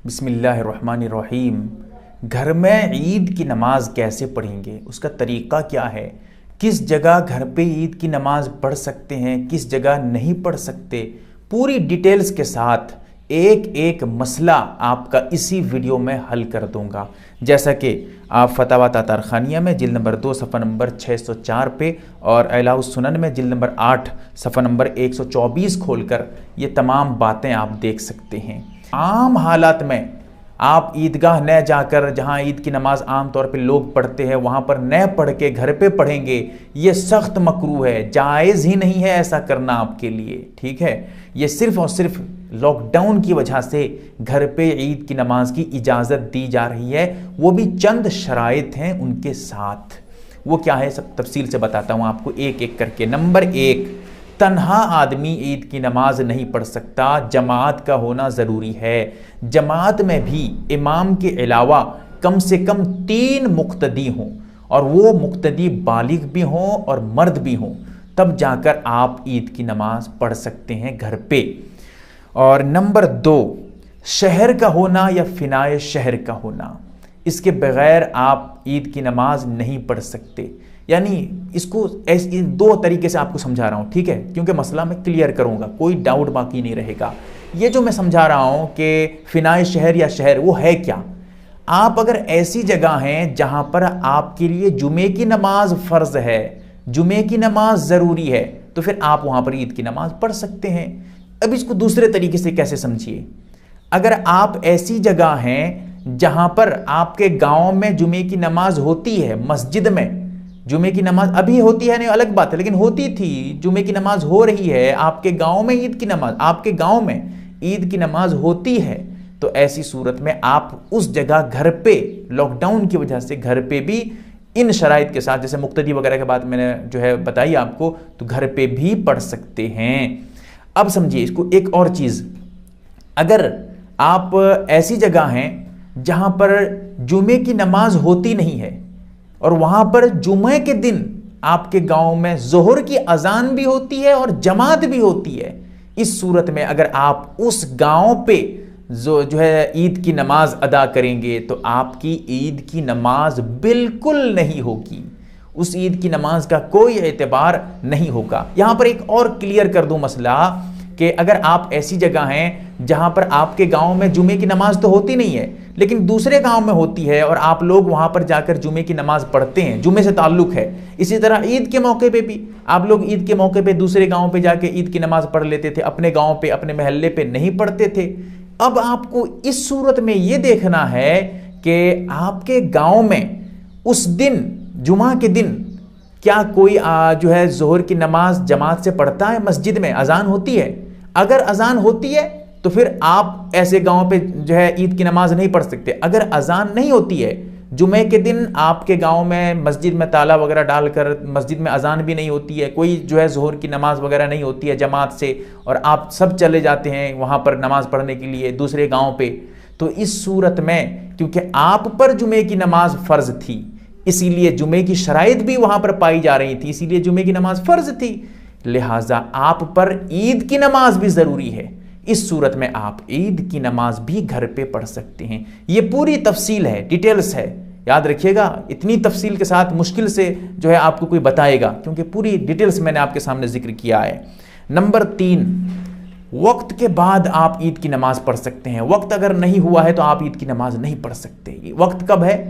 بسم اللہ الرحمن الرحیم۔ گھر میں عید کی نماز کیسے پڑھیں گے، اس کا طریقہ کیا ہے، کس جگہ گھر پہ عید کی نماز پڑھ سکتے ہیں، کس جگہ نہیں پڑھ سکتے، پوری ڈیٹیلز کے ساتھ ایک ایک مسئلہ آپ کا اسی ویڈیو میں حل کر دوں گا۔ جیسا کہ آپ فتاوی تاتارخانیہ میں جلد نمبر 2 صفحہ نمبر 604 پہ اور اعلاء السنن میں جلد نمبر 8 صفحہ نمبر 124 کھول کر یہ تمام باتیں آپ دیکھ سکتے ہیں۔ عام حالات میں آپ عیدگاہ نہ جا کر، جہاں عید کی نماز عام طور پہ لوگ پڑھتے ہیں، وہاں پر نہ پڑھ کے گھر پہ پڑھیں گے، یہ سخت مکروہ ہے، جائز ہی نہیں ہے ایسا کرنا آپ کے لیے، ٹھیک ہے۔ یہ صرف اور صرف لاک ڈاؤن کی وجہ سے گھر پہ عید کی نماز کی اجازت دی جا رہی ہے، وہ بھی چند شرائط ہیں ان کے ساتھ۔ وہ کیا ہے سب تفصیل سے بتاتا ہوں آپ کو ایک ایک کر کے۔ نمبر 1، تنہا آدمی عید کی نماز نہیں پڑھ سکتا، جماعت کا ہونا ضروری ہے۔ جماعت میں بھی امام کے علاوہ کم سے کم 3 مقتدی ہوں، اور وہ مقتدی بالغ بھی ہوں اور مرد بھی ہوں، تب جا کر آپ عید کی نماز پڑھ سکتے ہیں گھر پہ۔ اور نمبر 2، شہر کا ہونا یا فنائے شہر کا ہونا، اس کے بغیر آپ عید کی نماز نہیں پڑھ سکتے۔ یعنی اس کو ایسے 2 طریقے سے آپ کو سمجھا رہا ہوں، ٹھیک ہے، کیونکہ مسئلہ میں کلیئر کروں گا، کوئی ڈاؤٹ باقی نہیں رہے گا۔ یہ جو میں سمجھا رہا ہوں کہ فنائے شہر یا شہر، وہ ہے کیا؟ آپ اگر ایسی جگہ ہیں جہاں پر آپ کے لیے جمعے کی نماز فرض ہے، جمعے کی نماز ضروری ہے، تو پھر آپ وہاں پر عید کی نماز پڑھ سکتے ہیں۔ اب اس کو دوسرے طریقے سے کیسے سمجھیے؟ اگر آپ ایسی جگہ ہیں جہاں پر آپ کے گاؤں میں جمعے کی نماز ہوتی ہے، مسجد میں جمعے کی نماز ابھی ہوتی ہے، نہیں الگ بات ہے، لیکن ہوتی تھی، جمعے کی نماز ہو رہی ہے، آپ کے گاؤں میں عید کی نماز، آپ کے گاؤں میں عید کی نماز ہوتی ہے، تو ایسی صورت میں آپ اس جگہ گھر پہ لاک ڈاؤن کی وجہ سے گھر پہ بھی ان شرائط کے ساتھ، جیسے مقتدی وغیرہ کے بعد میں نے جو ہے بتائی آپ کو، تو گھر پہ بھی پڑھ سکتے ہیں۔ اب سمجھیے اس کو ایک اور چیز، اگر آپ ایسی جگہ ہیں جہاں پر جمعے کی نماز ہوتی نہیں ہے، اور وہاں پر جمعے کے دن آپ کے گاؤں میں ظہر کی اذان بھی ہوتی ہے اور جماعت بھی ہوتی ہے، اس صورت میں اگر آپ اس گاؤں پہ جو ہے عید کی نماز ادا کریں گے تو آپ کی عید کی نماز بالکل نہیں ہوگی، اس عید کی نماز کا کوئی اعتبار نہیں ہوگا۔ یہاں پر ایک اور کلیئر کر دوں مسئلہ کہ اگر آپ ایسی جگہ ہیں جہاں پر آپ کے گاؤں میں جمعے کی نماز تو ہوتی نہیں ہے، لیکن دوسرے گاؤں میں ہوتی ہے، اور آپ لوگ وہاں پر جا کر جمعے کی نماز پڑھتے ہیں، جمعے سے تعلق ہے، اسی طرح عید کے موقع پہ بھی آپ لوگ عید کے موقع پہ دوسرے گاؤں پہ جا کے عید کی نماز پڑھ لیتے تھے، اپنے گاؤں پہ اپنے محلے پہ نہیں پڑھتے تھے۔ اب آپ کو اس صورت میں یہ دیکھنا ہے کہ آپ کے گاؤں میں اس دن جمعہ کے دن کیا کوئی جو ہے ظہر کی نماز جماعت سے پڑھتا ہے، مسجد میں اذان ہوتی ہے؟ اگر اذان ہوتی ہے تو پھر آپ ایسے گاؤں پہ جو ہے عید کی نماز نہیں پڑھ سکتے۔ اگر اذان نہیں ہوتی ہے، جمعے کے دن آپ کے گاؤں میں مسجد میں تالا وغیرہ ڈال کر مسجد میں اذان بھی نہیں ہوتی ہے، کوئی جو ہے ظہر کی نماز وغیرہ نہیں ہوتی ہے جماعت سے، اور آپ سب چلے جاتے ہیں وہاں پر نماز پڑھنے کے لیے دوسرے گاؤں پہ، تو اس صورت میں کیونکہ آپ پر جمعے کی نماز فرض تھی، اسی لیے جمعے کی شرائط بھی وہاں پر پائی جا رہی تھی، اسی لیے جمعے کی نماز فرض تھی، لہٰذا آپ پر عید کی نماز بھی ضروری ہے۔ اس صورت میں آپ عید کی نماز بھی گھر پہ پڑھ سکتے ہیں۔ یہ پوری تفصیل ہے، ڈیٹیلز ہے، یاد رکھیے گا، اتنی تفصیل کے ساتھ مشکل سے جو ہے آپ کو کوئی بتائے گا، کیونکہ پوری ڈیٹیلز میں نے آپ کے سامنے ذکر کیا ہے۔ نمبر 3، وقت کے بعد آپ عید کی نماز پڑھ سکتے ہیں۔ وقت اگر نہیں ہوا ہے تو آپ عید کی نماز نہیں پڑھ سکتے۔ وقت کب ہے؟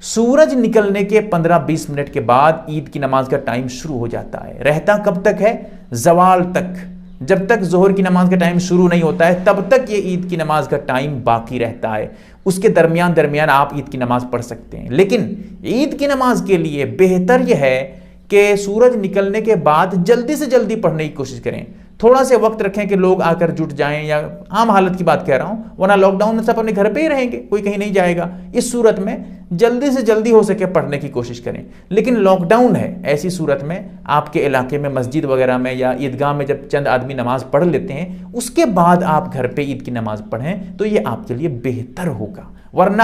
سورج نکلنے کے 15-20 منٹ کے بعد عید کی نماز کا ٹائم شروع ہو جاتا ہے۔ رہتا کب تک ہے؟ زوال تک، جب تک ظہر کی نماز کا ٹائم شروع نہیں ہوتا ہے تب تک یہ عید کی نماز کا ٹائم باقی رہتا ہے، اس کے درمیان آپ عید کی نماز پڑھ سکتے ہیں۔ لیکن عید کی نماز کے لیے بہتر یہ ہے کہ سورج نکلنے کے بعد جلدی سے جلدی پڑھنے کی کوشش کریں، تھوڑا سے وقت رکھیں کہ لوگ آ کر جٹ جائیں، یا عام حالت کی بات کہہ رہا ہوں، ورنہ لاک ڈاؤن میں سب اپنے گھر پہ ہی رہیں گے، کوئی کہیں نہیں جائے گا۔ اس صورت میں جلدی سے جلدی ہو سکے پڑھنے کی کوشش کریں۔ لیکن لاک ڈاؤن ہے، ایسی صورت میں آپ کے علاقے میں مسجد وغیرہ میں یا عیدگاہ میں جب چند آدمی نماز پڑھ لیتے ہیں، اس کے بعد آپ گھر پہ عید کی نماز پڑھیں تو یہ آپ کے لیے بہتر ہوگا۔ ورنہ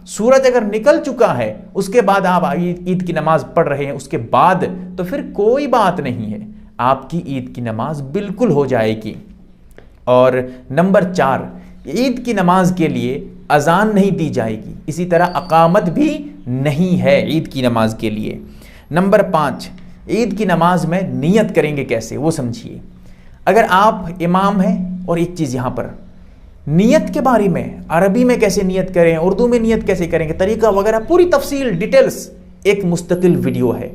سورج اگر نکل چکا ہے اس کے بعد آپ عید کی نماز پڑھ رہے ہیں اس کے بعد، تو پھر کوئی بات نہیں ہے، آپ کی عید کی نماز بالکل ہو جائے گی۔ اور نمبر 4، عید کی نماز کے لیے اذان نہیں دی جائے گی، اسی طرح اقامت بھی نہیں ہے عید کی نماز کے لیے۔ نمبر 5، عید کی نماز میں نیت کریں گے کیسے وہ سمجھیے۔ اگر آپ امام ہیں، اور ایک چیز یہاں پر نیت کے بارے میں، عربی میں کیسے نیت کریں، اردو میں نیت کیسے کریں گے، طریقہ وغیرہ پوری تفصیل ڈیٹیلز ایک مستقل ویڈیو ہے،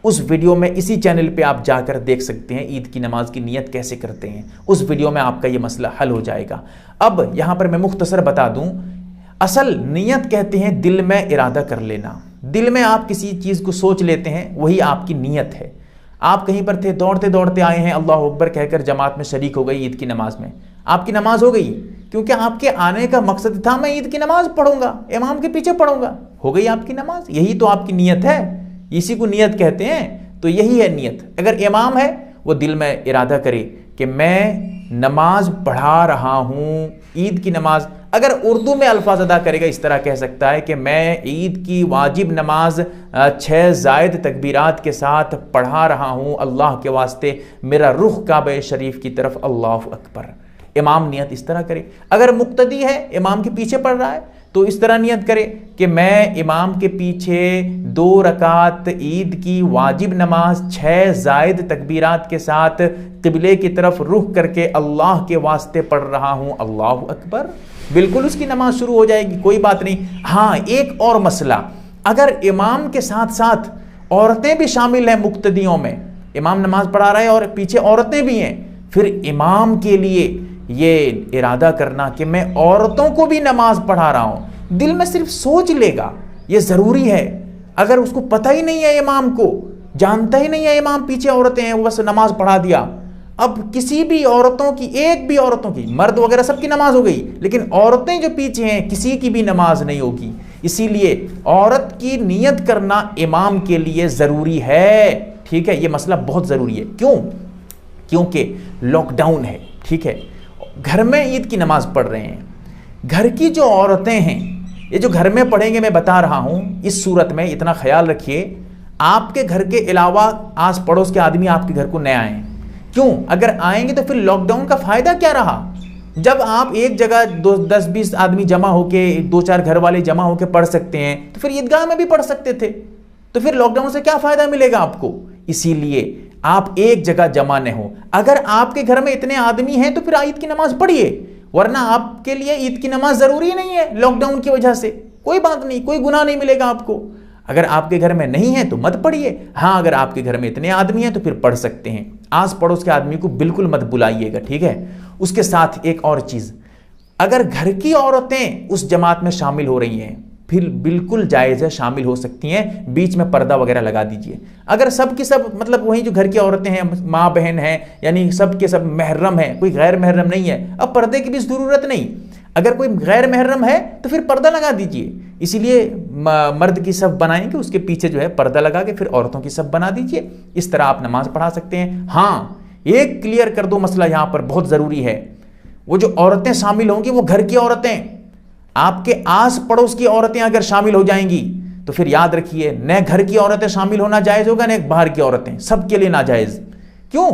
اس ویڈیو میں اسی چینل پہ آپ جا کر دیکھ سکتے ہیں عید کی نماز کی نیت کیسے کرتے ہیں، اس ویڈیو میں آپ کا یہ مسئلہ حل ہو جائے گا۔ اب یہاں پر میں مختصر بتا دوں، اصل نیت کہتے ہیں دل میں ارادہ کر لینا، دل میں آپ کسی چیز کو سوچ لیتے ہیں، وہی آپ کی نیت ہے۔ آپ کہیں پر تھے، دوڑتے دوڑتے آئے ہیں، اللہ اکبر کہہ کر جماعت میں شریک ہو گئی عید کی نماز میں، آپ کی نماز ہو گئی، کیونکہ آپ کے آنے کا مقصد تھا میں عید کی نماز پڑھوں گا، امام کے پیچھے پڑھوں گا، ہو گئی آپ کی نماز، یہی تو آپ کی نیت ہے، اسی کو نیت کہتے ہیں، تو یہی ہے نیت۔ اگر امام ہے وہ دل میں ارادہ کرے کہ میں نماز پڑھا رہا ہوں، عید کی نماز، اگر اردو میں الفاظ ادا کرے گا اس طرح کہہ سکتا ہے کہ میں عید کی واجب نماز 6 زائد تکبیرات کے ساتھ پڑھا رہا ہوں اللہ کے واسطے، میرا رخ کعبہ شریف کی طرف، اللہ اکبر۔ امام نیت اس طرح کرے۔ اگر مقتدی ہے، امام کے پیچھے پڑھ رہا ہے، تو اس طرح نیت کرے کہ میں امام کے پیچھے 2 رکعت عید کی واجب نماز 6 زائد تکبیرات کے ساتھ قبلے کی طرف رخ کر کے اللہ کے واسطے پڑھ رہا ہوں، اللہ اکبر۔ بالکل اس کی نماز شروع ہو جائے گی، کوئی بات نہیں۔ ہاں، ایک اور مسئلہ، اگر امام کے ساتھ ساتھ عورتیں بھی شامل ہیں مقتدیوں میں، امام نماز پڑھا رہا ہے اور پیچھے عورتیں بھی ہیں، پھر امام کے لیے یہ ارادہ کرنا کہ میں عورتوں کو بھی نماز پڑھا رہا ہوں، دل میں صرف سوچ لے گا، یہ ضروری ہے۔ اگر اس کو پتہ ہی نہیں ہے، امام کو جانتا ہی نہیں ہے امام پیچھے عورتیں ہیں، وہ بس نماز پڑھا دیا، اب کسی بھی عورتوں کی، ایک بھی عورتوں کی، مرد وغیرہ سب کی نماز ہو گئی، لیکن عورتیں جو پیچھے ہیں کسی کی بھی نماز نہیں ہوگی۔ اسی لیے عورت کی نیت کرنا امام کے لیے ضروری ہے، ٹھیک ہے، یہ مسئلہ بہت ضروری ہے۔ کیوں؟ کیونکہ لاک ڈاؤن ہے، ٹھیک ہے، گھر میں عید کی نماز پڑھ رہے ہیں، گھر کی جو عورتیں ہیں، یہ جو گھر میں پڑھیں گے، میں بتا رہا ہوں، اس صورت میں اتنا خیال رکھیے، آپ کے گھر کے علاوہ آس پڑوس کے آدمی آپ کے گھر کو نہ آئیں۔ کیوں؟ اگر آئیں گے تو پھر لاک ڈاؤن کا فائدہ کیا رہا؟ جب آپ ایک جگہ 10-20 آدمی جمع ہو کے، 2-4 گھر والے جمع ہو کے پڑھ سکتے ہیں، تو پھر عیدگاہ میں بھی پڑھ سکتے تھے، تو پھر لاک ڈاؤن سے کیا فائدہ ملے گا آپ کو؟ اسی لیے آپ ایک جگہ جمع نہ ہو۔ اگر آپ کے گھر میں اتنے آدمی ہیں تو پھر عید کی نماز پڑھیے، ورنہ آپ کے لیے عید کی نماز ضروری نہیں ہے لاک ڈاؤن کی وجہ سے، کوئی بات نہیں، کوئی گناہ نہیں ملے گا آپ کو۔ اگر آپ کے گھر میں نہیں ہے تو مت پڑھیے، ہاں اگر آپ کے گھر میں اتنے آدمی ہیں تو پھر پڑھ سکتے ہیں۔ آس پڑوس کے آدمی کو بالکل مت بلائیے گا، ٹھیک ہے۔ اس کے ساتھ ایک اور چیز، اگر گھر کی عورتیں اس جماعت میں شامل ہو رہی ہیں پھر بالکل جائز ہے، شامل ہو سکتی ہیں، بیچ میں پردہ وغیرہ لگا دیجئے۔ اگر سب کی سب، مطلب وہی جو گھر کی عورتیں ہیں، ماں بہن ہیں، یعنی سب کے سب محرم ہیں، کوئی غیر محرم نہیں ہے، اب پردے کی بھی ضرورت نہیں۔ اگر کوئی غیر محرم ہے تو پھر پردہ لگا دیجئے، اسی لیے مرد کی صف بنائیں کہ اس کے پیچھے جو ہے پردہ لگا کے پھر عورتوں کی صف بنا دیجئے، اس طرح آپ نماز پڑھا سکتے ہیں۔ ہاں، ایک کلیئر کر دو مسئلہ یہاں پر بہت ضروری ہے، وہ جو عورتیں شامل ہوں گی وہ گھر کی عورتیں، آپ کے آس پڑوس کی عورتیں اگر شامل ہو جائیں گی تو پھر یاد رکھیے، نہ گھر کی عورتیں شامل ہونا جائز ہوگا، نہ باہر کی عورتیں، سب کے لیے ناجائز۔ کیوں؟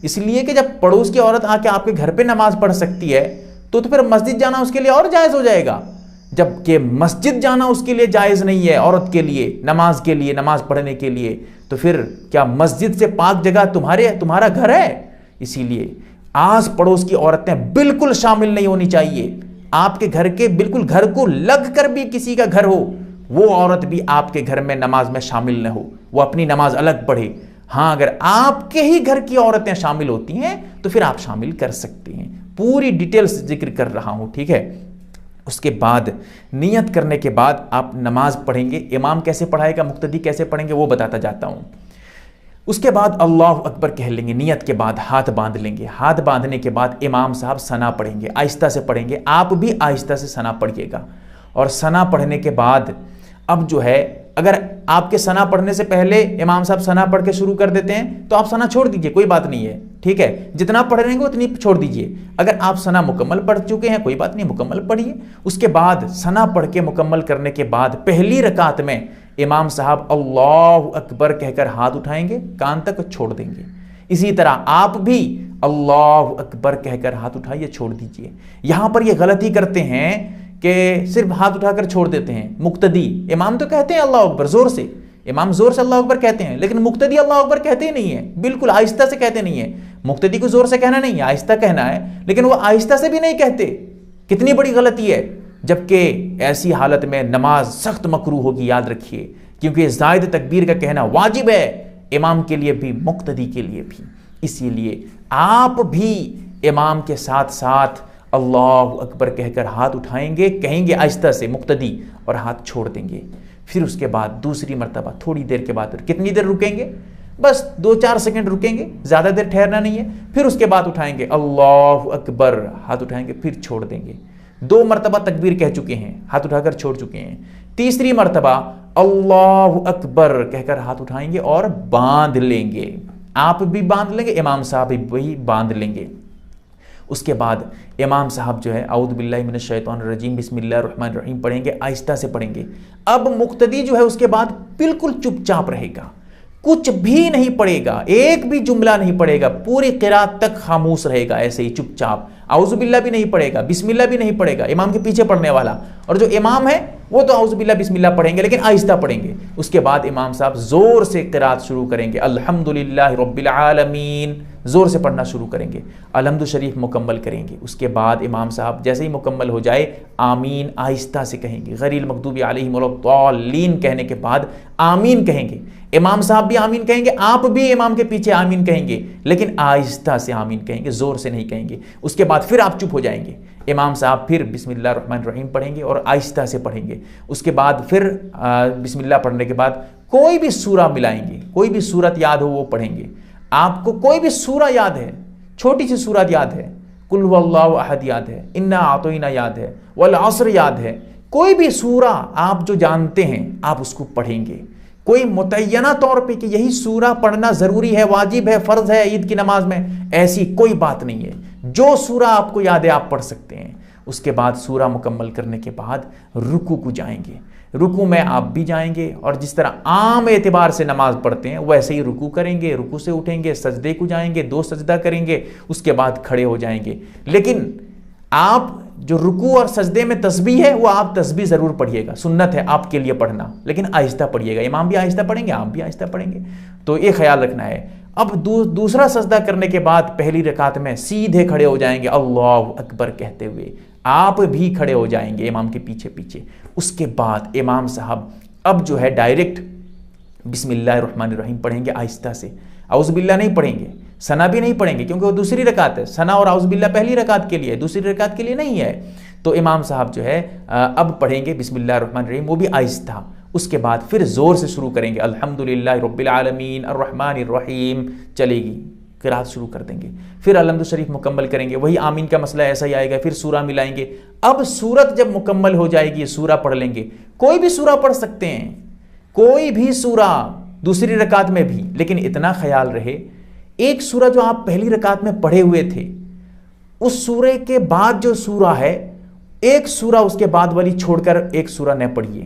اس لیے کہ جب پڑوس کی عورت آ کے آپ کے گھر پہ نماز پڑھ سکتی ہے تو پھر مسجد جانا اس کے لیے اور جائز ہو جائے گا، جبکہ مسجد جانا اس کے لیے جائز نہیں ہے عورت کے لیے، نماز کے لیے، نماز پڑھنے کے لیے، تو پھر کیا مسجد سے پاک جگہ تمہارا گھر ہے؟ اسی لیے آس پڑوس کی عورتیں بالکل شامل نہیں ہونی چاہیے۔ آپ کے گھر کے بالکل گھر کو لگ کر بھی کسی کا گھر ہو، وہ عورت بھی آپ کے گھر میں نماز میں شامل نہ ہو، وہ اپنی نماز الگ پڑھے۔ ہاں، اگر آپ کے ہی گھر کی عورتیں شامل ہوتی ہیں تو پھر آپ شامل کر سکتے ہیں، پوری ڈیٹیلز ذکر کر رہا ہوں، ٹھیک ہے۔ اس کے بعد نیت کرنے کے بعد آپ نماز پڑھیں گے، امام کیسے پڑھائے گا، مقتدی کیسے پڑھیں گے وہ بتاتا جاتا ہوں۔ اس کے بعد اللہ اکبر کہہ لیں گے، نیت کے بعد ہاتھ باندھ لیں گے، ہاتھ باندھنے کے بعد امام صاحب ثنا پڑھیں گے، آہستہ سے پڑھیں گے، آپ بھی آہستہ سے ثنا پڑھیے گا۔ اور ثنا پڑھنے کے بعد اب جو ہے، اگر آپ کے ثنا پڑھنے سے پہلے امام صاحب ثنا پڑھ کے شروع کر دیتے ہیں تو آپ ثنا چھوڑ دیجئے، کوئی بات نہیں ہے، ٹھیک ہے، جتنا پڑھ رہے ہیں اتنی چھوڑ دیجئے۔ اگر آپ ثنا مکمل پڑھ چکے ہیں کوئی بات نہیں، مکمل پڑھیے۔ اس کے بعد ثنا پڑھ کے مکمل کرنے کے بعد پہلی رکعت میں امام صاحب اللہ اکبر کہہ کر ہاتھ اٹھائیں گے، کان تک چھوڑ دیں گے۔ اسی طرح آپ بھی اللہ اکبر کہہ کر ہاتھ اٹھائیے، چھوڑ دیجئے۔ یہاں پر یہ غلطی کرتے ہیں کہ صرف ہاتھ اٹھا کر چھوڑ دیتے ہیں۔ مقتدی، امام تو کہتے ہیں اللہ اکبر زور سے، امام زور سے اللہ اکبر کہتے ہیں، لیکن مقتدی اللہ اکبر کہتے ہی نہیں ہے، بالکل آہستہ سے کہتے نہیں ہیں۔ مقتدی کو زور سے کہنا نہیں ہے، آہستہ کہنا ہے، لیکن وہ آہستہ سے بھی نہیں کہتے۔ کتنی بڑی غلطی ہے، جبکہ ایسی حالت میں نماز سخت مکروہ ہوگی، یاد رکھیے، کیونکہ زائد تکبیر کا کہنا واجب ہے، امام کے لیے بھی مقتدی کے لیے بھی۔ اسی لیے آپ بھی امام کے ساتھ ساتھ اللہ اکبر کہہ کر ہاتھ اٹھائیں گے، کہیں گے آہستہ سے مقتدی، اور ہاتھ چھوڑ دیں گے۔ پھر اس کے بعد دوسری مرتبہ تھوڑی دیر کے بعد، کتنی دیر رکیں گے؟ بس 2-4 سیکنڈ رکیں گے، زیادہ دیر ٹھہرنا نہیں ہے۔ پھر اس کے بعد اٹھائیں گے اللہ اکبر، ہاتھ اٹھائیں گے، پھر چھوڑ دیں گے۔ 2 مرتبہ تکبیر کہہ چکے ہیں، ہاتھ اٹھا کر چھوڑ چکے ہیں۔ تیسری مرتبہ اللہ اکبر کہہ کر ہاتھ اٹھائیں گے اور باندھ لیں گے۔ آپ بھی باندھ لیں گے، امام صاحب بھی باندھ لیں گے۔ اس کے بعد امام صاحب جو ہے اعوذ باللہ من الشیطان الرجیم بسم اللہ الرحمن الرحیم پڑھیں گے، آہستہ سے پڑھیں گے۔ اب مقتدی جو ہے اس کے بعد بالکل چپ چاپ رہے گا، کچھ بھی نہیں پڑھے گا، ایک بھی جملہ نہیں پڑھے گا، پوری قرات تک خاموش رہے گا، ایسے ہی چپ چاپ۔ اعوذ باللہ بھی نہیں پڑھے گا، بسم اللہ بھی نہیں پڑھے گا، امام کے پیچھے پڑھنے والا۔ اور جو امام ہے وہ تو اعوذ باللہ بسم اللہ پڑھیں گے، لیکن آہستہ پڑھیں گے۔ اس کے بعد امام صاحب زور سے قرات شروع کریں گے، الحمدللہ رب العالمین، زور سے پڑھنا شروع کریں گے، الحمد شریف مکمل کریں گے۔ اس کے بعد امام صاحب جیسے ہی مکمل ہو جائے آمین آہستہ سے کہیں گے، غیر المغضوب علیہم ولا الضالین کہنے کے بعد آمین کہیں گے۔ امام صاحب بھی آمین کہیں گے، آپ بھی امام کے پیچھے آمین کہیں گے، لیکن آہستہ سے آمین کہیں گے، زور سے نہیں کہیں گے۔ اس کے بعد پھر آپ چپ ہو جائیں گے، امام صاحب پھر بسم اللہ الرحمن الرحیم پڑھیں گے اور آہستہ سے پڑھیں گے۔ اس کے بعد پھر بسم اللہ پڑھنے کے بعد کوئی بھی سورہ ملائیں گے، کوئی بھی سورت یاد ہو وہ پڑھیں گے۔ آپ کو کوئی بھی سورہ یاد ہے، چھوٹی سی سورت یاد ہے، قل هو اللہ احد یاد ہے، انا اعطینا یاد ہے، والعصر یاد ہے، کوئی بھی سورہ آپ جو جانتے ہیں آپ اس کو پڑھیں گے۔ کوئی متعینہ طور پہ کہ یہی سورہ پڑھنا ضروری ہے، واجب ہے، فرض ہے عید کی نماز میں، ایسی کوئی بات نہیں ہے۔ جو سورہ آپ کو یاد ہے آپ پڑھ سکتے ہیں۔ اس کے بعد سورہ مکمل کرنے کے بعد رکوع کو جائیں گے، رکوع میں آپ بھی جائیں گے، اور جس طرح عام اعتبار سے نماز پڑھتے ہیں ویسے ہی رکوع کریں گے، رکوع سے اٹھیں گے، سجدے کو جائیں گے، 2 سجدہ کریں گے، اس کے بعد کھڑے ہو جائیں گے۔ لیکن آپ جو رکوع اور سجدے میں تسبیح ہے وہ آپ تسبیح ضرور پڑھیے گا، سنت ہے آپ کے لیے پڑھنا، لیکن آہستہ پڑھیے گا، امام بھی آہستہ پڑھیں گے، آپ بھی آہستہ پڑھیں گے، تو یہ خیال رکھنا ہے۔ اب دوسرا سجدہ کرنے کے بعد پہلی رکعت میں سیدھے کھڑے ہو جائیں گے اللہ اکبر کہتے ہوئے، آپ بھی کھڑے ہو جائیں گے امام کے پیچھے پیچھے۔ اس کے بعد امام صاحب اب جو ہے ڈائریکٹ بسم اللہ الرحمن الرحیم پڑھیں گے آہستہ سے، اعوذ باللہ نہیں پڑھیں گے، ثنا بھی نہیں پڑھیں گے، کیونکہ وہ دوسری رکعت ہے، ثنا اور اعوذ باللہ پہلی رکعت کے لیے، دوسری رکعت کے لیے نہیں ہے۔ تو امام صاحب جو ہے اب پڑھیں گے بسم اللہ الرحمن الرحیم، وہ بھی آہستہ۔ اس کے بعد پھر زور سے شروع کریں گے، الحمدللہ رب العالمین الرحمن الرحیم، چلے گی، قرات شروع کر دیں گے، پھر الحمد شریف مکمل کریں گے، وہی آمین کا مسئلہ ایسا ہی آئے گا، پھر سورہ ملائیں گے۔ اب سورت جب مکمل ہو جائے گی سورہ پڑھ لیں گے، کوئی بھی سورہ پڑھ سکتے ہیں، کوئی بھی سورہ دوسری رکعت میں بھی، لیکن اتنا خیال رہے ایک سورہ جو آپ پہلی رکعت میں پڑھے ہوئے تھے اس سورہ کے بعد جو سورہ ہے ایک سورہ اس کے بعد والی چھوڑ کر ایک سورہ نہ پڑھیے،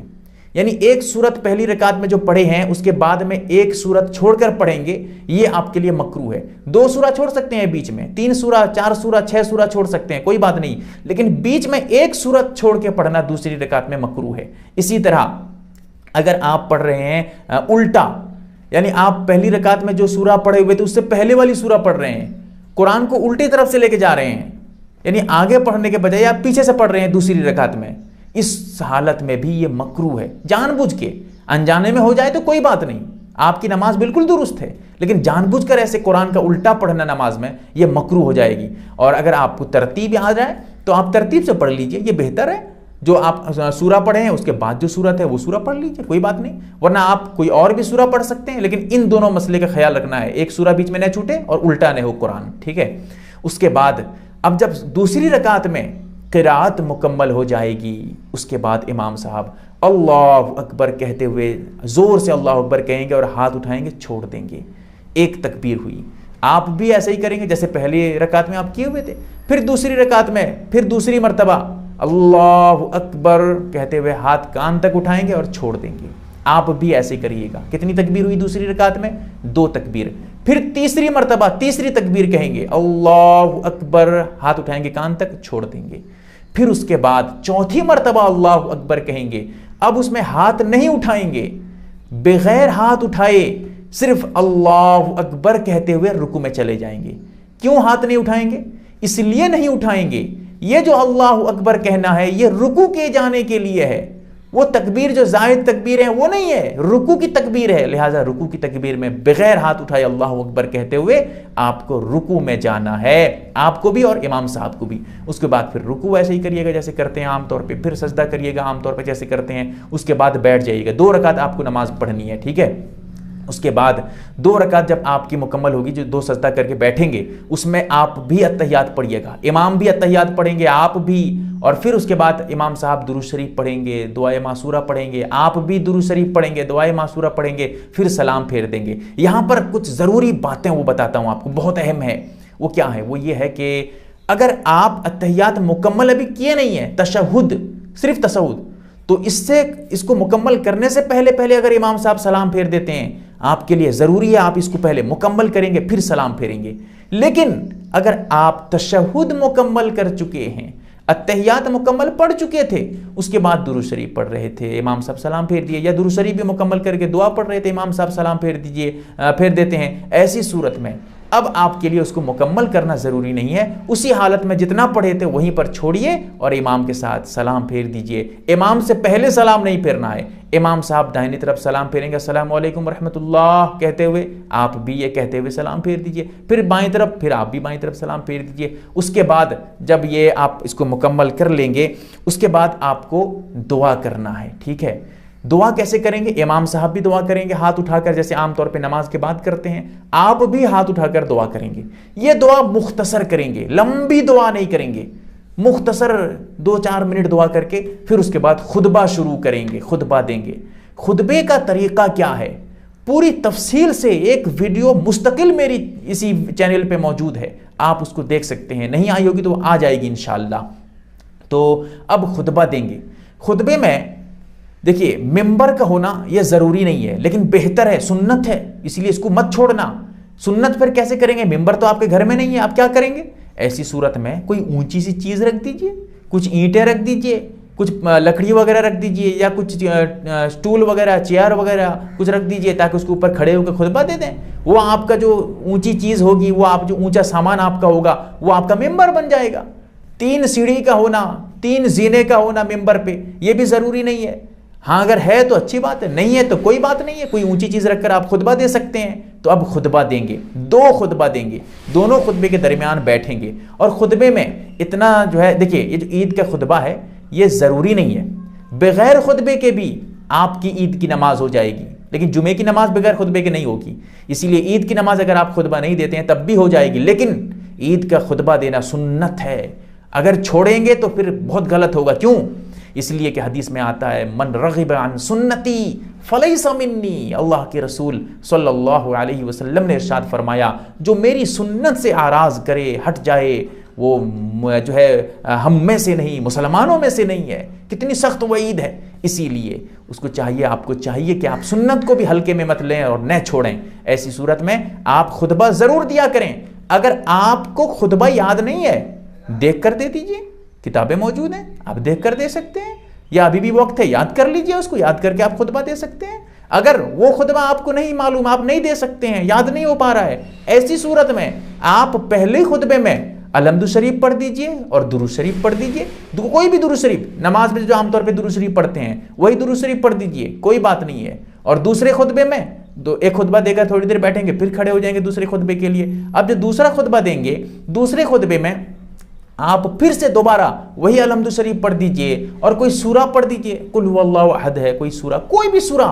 یعنی ایک سورت پہلی رکعت میں جو پڑھے ہیں اس کے بعد میں ایک سورت چھوڑ کر پڑھیں گے، یہ آپ کے لیے مکروہ ہے۔ 2 سورہ چھوڑ سکتے ہیں بیچ میں، 3 سورہ، 4 سورہ، 6 سورہ چھوڑ سکتے ہیں، کوئی بات نہیں، لیکن بیچ میں ایک سورت چھوڑ کے پڑھنا دوسری رکعت میں مکروہ ہے۔ اسی طرح اگر آپ پڑھ رہے ہیں الٹا، یعنی آپ پہلی رکعت میں جو سورہ پڑھے ہوئے تھے اس سے پہلے والی سورہ پڑھ رہے ہیں، قرآن کو الٹی طرف سے لے کے جا رہے ہیں، یعنی آگے پڑھنے کے بجائے آپ پیچھے سے پڑھ رہے ہیں دوسری رکعت میں، اس حالت میں بھی یہ مکروہ ہے۔ جان بوجھ کے، انجانے میں ہو جائے تو کوئی بات نہیں، آپ کی نماز بالکل درست ہے، لیکن جان بوجھ کر ایسے قرآن کا الٹا پڑھنا نماز میں یہ مکروہ ہو جائے گی۔ اور اگر آپ کو ترتیب آ جائے تو آپ ترتیب سے پڑھ لیجئے، یہ بہتر ہے۔ جو آپ سورہ پڑھے ہیں اس کے بعد جو سورت ہے وہ سورہ پڑھ لیجئے، کوئی بات نہیں، ورنہ آپ کوئی اور بھی سورہ پڑھ سکتے ہیں، لیکن ان دونوں مسئلے کا خیال رکھنا ہے، ایک سورہ بیچ میں نہ چھوٹے اور الٹا نہ ہو قرآن، ٹھیک ہے۔ اس کے بعد اب جب دوسری رکعت میں قرات مکمل ہو جائے گی اس کے بعد امام صاحب اللہ اکبر کہتے ہوئے زور سے اللہ اکبر کہیں گے اور ہاتھ اٹھائیں گے، چھوڑ دیں گے، ایک تکبیر ہوئی۔ آپ بھی ایسے ہی کریں گے جیسے پہلی رکعت میں آپ کیے ہوئے تھے، پھر دوسری رکعت میں پھر دوسری مرتبہ اللہ اکبر کہتے ہوئے ہاتھ کان تک اٹھائیں گے اور چھوڑ دیں گے، آپ بھی ایسے کریے گا. کتنی تکبیر ہوئی دوسری رکعت میں؟ 2 تکبیر. پھر تیسری مرتبہ تیسری تکبیر کہیں گے اللہ اکبر، ہاتھ اٹھائیں گے کان تک، چھوڑ دیں گے. پھر اس کے بعد چوتھی مرتبہ اللہ اکبر کہیں گے. اب اس میں ہاتھ نہیں اٹھائیں گے، بغیر ہاتھ اٹھائے صرف اللہ اکبر کہتے ہوئے رکوع میں چلے جائیں گے. کیوں ہاتھ نہیں اٹھائیں گے؟ اس لیے نہیں اٹھائیں گے، یہ جو اللہ اکبر کہنا ہے یہ رکوع کے جانے کے لیے ہے. وہ تکبیر جو زائد تکبیر ہے وہ نہیں ہے، رکوع کی تکبیر ہے. لہٰذا رکوع کی تکبیر میں بغیر ہاتھ اٹھائے اللہ اکبر کہتے ہوئے آپ کو رکوع میں جانا ہے، آپ کو بھی اور امام صاحب کو بھی. اس کے بعد پھر رکوع ایسے ہی کریے گا جیسے کرتے ہیں عام طور پہ، پھر سجدہ کریے گا عام طور پہ جیسے کرتے ہیں. اس کے بعد بیٹھ جائیے گا. 2 رکعت آپ کو نماز پڑھنی ہے، ٹھیک ہے. اس کے بعد 2 رکعت جب آپ کی مکمل ہوگی، جو 2 سجدہ کر کے بیٹھیں گے، اس میں آپ بھی اتحیات پڑھیے گا، امام بھی اتحیات پڑھیں گے، آپ بھی. اور پھر اس کے بعد امام صاحب درود شریف پڑھیں گے، دعائے معصورہ پڑھیں گے، آپ بھی درود شریف پڑھیں گے، دعائے معصورہ پڑھیں گے، پھر سلام پھیر دیں گے. یہاں پر کچھ ضروری باتیں وہ بتاتا ہوں آپ کو، بہت اہم ہے. وہ کیا ہے؟ وہ یہ ہے کہ اگر آپ اتحیات مکمل ابھی کیے نہیں ہیں، تشہد، صرف تشہد، تو اس کو مکمل کرنے سے پہلے اگر امام صاحب سلام پھیر دیتے ہیں، آپ کے لیے ضروری ہے آپ اس کو پہلے مکمل کریں گے پھر سلام پھیریں گے. لیکن اگر آپ تشہد مکمل کر چکے ہیں، اتحیات مکمل پڑھ چکے تھے، اس کے بعد درود شریف پڑھ رہے تھے، امام صاحب سلام پھیر دیے، یا درود شریف بھی مکمل کر کے دعا پڑھ رہے تھے، امام صاحب سلام پھیر دیتے ہیں، ایسی صورت میں اب آپ کے لیے اس کو مکمل کرنا ضروری نہیں ہے. اسی حالت میں جتنا پڑھے تھے وہیں پر چھوڑیے اور امام کے ساتھ سلام پھیر دیجئے. امام سے پہلے سلام نہیں پھیرنا ہے. امام صاحب داہنی طرف سلام پھیریں گے السلام علیکم ورحمۃ اللہ کہتے ہوئے، آپ بھی یہ کہتے ہوئے سلام پھیر دیجئے. پھر بائیں طرف، پھر آپ بھی بائیں طرف سلام پھیر دیجئے. اس کے بعد جب یہ آپ اس کو مکمل کر لیں گے، اس کے بعد آپ کو دعا کرنا ہے، ٹھیک ہے. دعا کیسے کریں گے؟ امام صاحب بھی دعا کریں گے ہاتھ اٹھا کر، جیسے عام طور پہ نماز کے بعد کرتے ہیں، آپ بھی ہاتھ اٹھا کر دعا کریں گے. یہ دعا مختصر کریں گے، لمبی دعا نہیں کریں گے، مختصر 2-4 منٹ دعا کر کے پھر اس کے بعد خطبہ شروع کریں گے، خطبہ دیں گے. خطبے کا طریقہ کیا ہے؟ پوری تفصیل سے ایک ویڈیو مستقل میری اسی چینل پہ موجود ہے، آپ اس کو دیکھ سکتے ہیں. نہیں آئی ہوگی تو آ جائے گی انشاءاللہ. تو اب خطبہ دیں گے. خطبے میں دیکھیے ممبر کا ہونا یہ ضروری نہیں ہے، لیکن بہتر ہے، سنت ہے، اس لیے اس کو مت چھوڑنا. سنت پھر کیسے کریں گے؟ ممبر تو آپ کے گھر میں نہیں ہے، آپ کیا کریں گے؟ ایسی صورت میں کوئی اونچی سی چیز رکھ دیجئے، کچھ اینٹیں رکھ دیجئے، کچھ لکڑی وغیرہ رکھ دیجئے، یا کچھ سٹول وغیرہ، چیئر وغیرہ کچھ رکھ دیجئے تاکہ اس کے اوپر کھڑے ہو کے خطبہ دے دیں. وہ آپ کا جو اونچی چیز ہوگی، وہ آپ جو اونچا سامان آپ کا ہوگا، وہ آپ کا ممبر بن جائے گا. 3 سیڑھی کا ہونا، 3 زینے کا ہونا ممبر پہ، یہ بھی ضروری نہیں ہے. ہاں اگر ہے تو اچھی بات ہے، نہیں ہے تو کوئی بات نہیں ہے، کوئی اونچی چیز رکھ کر آپ خطبہ دے سکتے ہیں. تو اب خطبہ دیں گے، 2 خطبہ دیں گے، دونوں خطبے کے درمیان بیٹھیں گے. اور خطبے میں اتنا جو ہے، دیکھیے یہ جو عید کا خطبہ ہے یہ ضروری نہیں ہے، بغیر خطبے کے بھی آپ کی عید کی نماز ہو جائے گی، لیکن جمعے کی نماز بغیر خطبے کے نہیں ہوگی. اسی لیے عید کی نماز اگر آپ خطبہ نہیں دیتے ہیں تب بھی ہو جائے گی، لیکن عید کا خطبہ دینا سنت ہے. اگر چھوڑیں گے تو پھر بہت غلط ہوگا. کیوں؟ اس لیے کہ حدیث میں آتا ہے من رغب عن سنتی فلیس منی. اللہ کے رسول صلی اللہ علیہ وسلم نے ارشاد فرمایا جو میری سنت سے آراز کرے، ہٹ جائے، وہ جو ہے ہم میں سے نہیں، مسلمانوں میں سے نہیں ہے. کتنی سخت وعید ہے. اسی لیے اس کو چاہیے، آپ کو چاہیے کہ آپ سنت کو بھی ہلکے میں مت لیں اور نہ چھوڑیں. ایسی صورت میں آپ خطبہ ضرور دیا کریں. اگر آپ کو خطبہ یاد نہیں ہے، دیکھ کر دے دیجئے، کتابیں موجود ہیں، آپ دیکھ کر دے سکتے ہیں، یا ابھی بھی وقت ہے یاد کر لیجئے، اس کو یاد کر کے آپ خطبہ دے سکتے ہیں. اگر وہ خطبہ آپ کو نہیں معلوم، آپ نہیں دے سکتے ہیں، یاد نہیں ہو پا رہا ہے، ایسی صورت میں آپ پہلے خطبے میں الحمد شریف پڑھ دیجئے اور درود شریف پڑھ دیجئے. کوئی بھی درود شریف، نماز میں جو عام طور پہ درود شریف پڑھتے ہیں وہی درود شریف پڑھ دیجئے، کوئی بات نہیں ہے. اور دوسرے خطبے میں ایک خطبہ دے کر تھوڑی دیر بیٹھیں گے، پھر کھڑے ہو جائیں گے دوسرے خطبے کے لیے. اب جو دوسرا خطبہ دیں گے، دوسرے خطبے میں آپ پھر سے دوبارہ وہی الحمد شریف پڑھ دیجئے اور کوئی سورہ پڑھ دیجئے. قل هو اللہ احد ہے، کوئی سورہ، کوئی بھی سورہ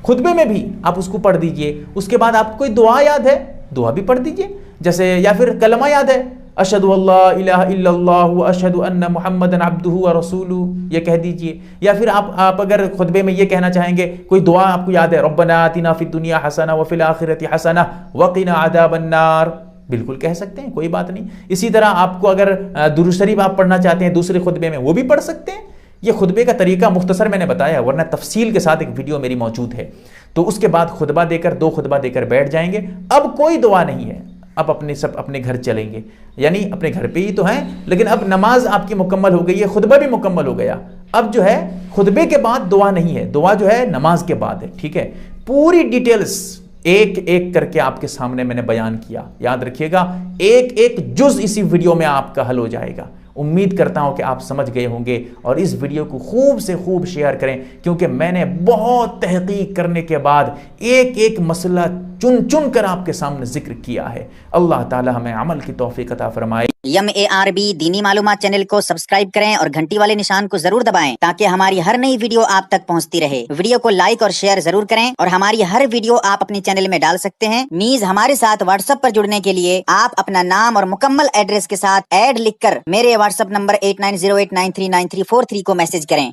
خطبے میں بھی آپ اس کو پڑھ دیجئے. اس کے بعد آپ کو کوئی دعا یاد ہے، دعا بھی پڑھ دیجئے، جیسے یا پھر کلمہ یاد ہے اشہد اللہ الہ الا اللہ و اشہد ان محمد عبدہ و رسولہ، یہ کہہ دیجئے. یا پھر آپ اگر خطبے میں یہ کہنا چاہیں گے، کوئی دعا آپ کو یاد ہے ربنا آتنا فی الدنیا حسنہ وفی الآخرۃ حسنہ وقنا عذاب النار، بالکل کہہ سکتے ہیں، کوئی بات نہیں. اسی طرح آپ کو اگر درود شریف آپ پڑھنا چاہتے ہیں دوسرے خطبے میں، وہ بھی پڑھ سکتے ہیں. یہ خطبے کا طریقہ مختصر میں نے بتایا، ورنہ تفصیل کے ساتھ ایک ویڈیو میری موجود ہے۔ تو اس کے بعد خطبہ دے کر 2 خطبہ دے کر بیٹھ جائیں گے، اب کوئی دعا نہیں ہے، اب اپنے گھر چلیں گے، یعنی اپنے گھر پہ ہی تو ہیں لیکن اب نماز آپ کی مکمل ہو گئی ہے، خطبہ بھی مکمل ہو گیا، اب جو ہے خطبے کے بعد دعا نہیں ہے، دعا جو ہے نماز کے بعد ہے، ٹھیک ہے۔ پوری ڈیٹیلز ایک ایک کر کے آپ کے سامنے میں نے بیان کیا، یاد رکھیے گا ایک ایک جز اسی ویڈیو میں آپ کا حل ہو جائے گا۔ امید کرتا ہوں کہ آپ سمجھ گئے ہوں گے، اور اس ویڈیو کو خوب سے خوب شیئر کریں، کیونکہ میں نے بہت تحقیق کرنے کے بعد ایک ایک مسئلہ چن چن کر آپ کے سامنے ذکر کیا ہے۔ اللہ تعالی ہمیں عمل کی توفیق عطا فرمائے۔ MARB دینی معلومات چینل کو سبسکرائب کریں اور گھنٹی والے نشان کو ضرور دبائیں تاکہ ہماری ہر نئی ویڈیو آپ تک پہنچتی رہے۔ ویڈیو کو لائک اور شیئر ضرور کریں، اور ہماری ہر ویڈیو آپ اپنی چینل میں ڈال سکتے ہیں۔ نیز ہمارے ساتھ واٹس ایپ پر جڑنے کے لیے آپ اپنا نام اور مکمل ایڈریس کے ساتھ ایڈ لکھ کر میرے واٹس ایپ نمبر 8908939343 کو میسج کریں۔